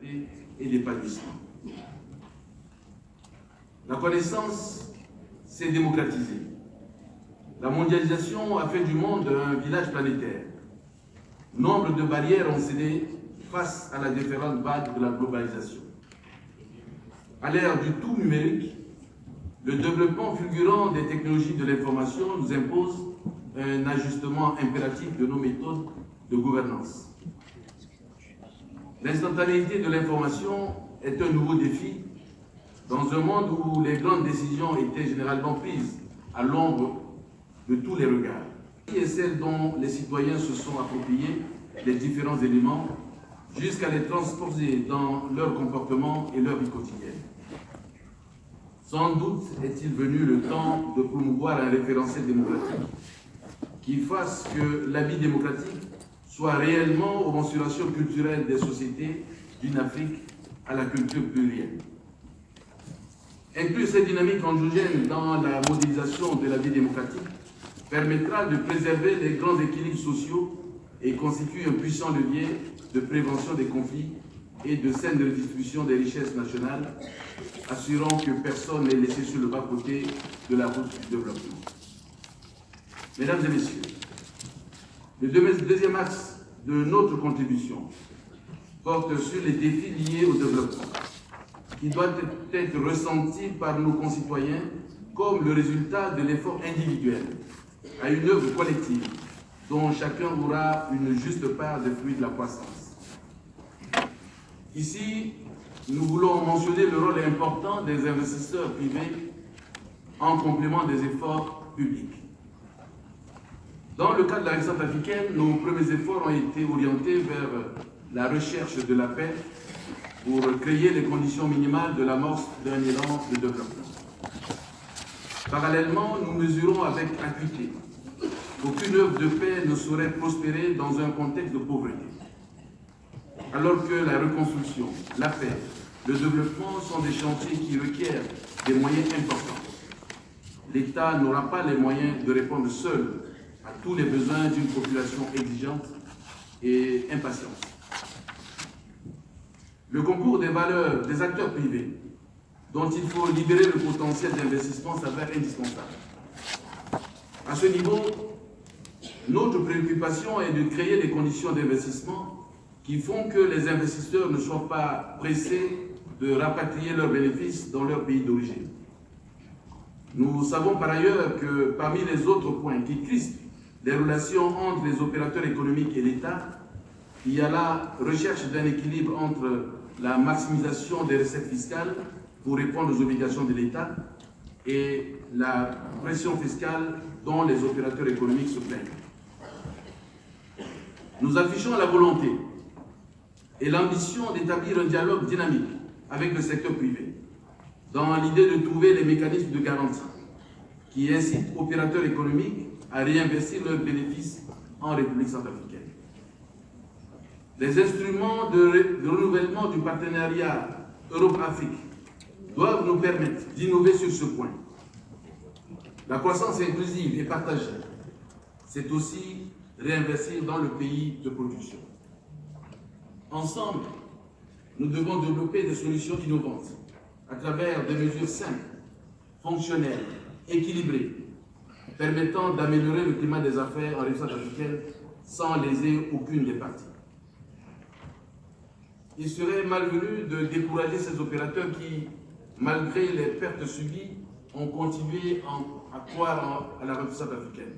prospérité et d'épanouissement. La connaissance s'est démocratisée. La mondialisation a fait du monde un village planétaire. Nombre de barrières ont cédé face à la différente vague de la globalisation. À l'ère du tout numérique, le développement fulgurant des technologies de l'information nous impose un ajustement impératif de nos méthodes de gouvernance. L'instantanéité de l'information est un nouveau défi dans un monde où les grandes décisions étaient généralement prises à l'ombre de tous les regards, et celle dont les citoyens se sont appropriés les différents éléments jusqu'à les transposer dans leur comportement et leur vie quotidienne. Sans doute est-il venu le temps de promouvoir un référentiel démocratique qui fasse que la vie démocratique soit réellement aux mensurations culturelles des sociétés d'une Afrique à la culture plurielle. Inclure cette dynamique endogène dans la modélisation de la vie démocratique permettra de préserver les grands équilibres sociaux et constitue un puissant levier de prévention des conflits et de saine redistribution des richesses nationales, assurant que personne n'est laissé sur le bas-côté de la route du développement. Mesdames et messieurs, le deuxième axe de notre contribution porte sur les défis liés au développement, qui doivent être ressentis par nos concitoyens comme le résultat de l'effort individuel à une œuvre collective dont chacun aura une juste part des fruits de la croissance. Ici, nous voulons mentionner le rôle important des investisseurs privés en complément des efforts publics. Dans le cadre de la République centrafricaine, nos premiers efforts ont été orientés vers la recherche de la paix pour créer les conditions minimales de l'amorce d'un élan de développement. Parallèlement, nous mesurons avec acuité qu'aucune œuvre de paix ne saurait prospérer dans un contexte de pauvreté. Alors que la reconstruction, la paix, le développement sont des chantiers qui requièrent des moyens importants. L'État n'aura pas les moyens de répondre seul à tous les besoins d'une population exigeante et impatiente. Le concours des valeurs des acteurs privés, dont il faut libérer le potentiel d'investissement, s'avère indispensable. À ce niveau, notre préoccupation est de créer des conditions d'investissement qui font que les investisseurs ne soient pas pressés de rapatrier leurs bénéfices dans leur pays d'origine. Nous savons par ailleurs que parmi les autres points qui crispent les relations entre les opérateurs économiques et l'État, il y a la recherche d'un équilibre entre la maximisation des recettes fiscales pour répondre aux obligations de l'État et la pression fiscale dont les opérateurs économiques se plaignent. Nous affichons la volonté et l'ambition d'établir un dialogue dynamique avec le secteur privé, dans l'idée de trouver les mécanismes de garantie qui incitent opérateurs économiques à réinvestir leurs bénéfices en République centrafricaine. Les instruments de renouvellement du partenariat Europe-Afrique doivent nous permettre d'innover sur ce point. La croissance inclusive et partagée, c'est aussi réinvestir dans le pays de production. Ensemble, nous devons développer des solutions innovantes à travers des mesures simples, fonctionnelles, équilibrées, permettant d'améliorer le climat des affaires en République centrafricaine sans léser aucune des parties. Il serait malvenu de décourager ces opérateurs qui, malgré les pertes subies, ont continué à croire à la République centrafricaine.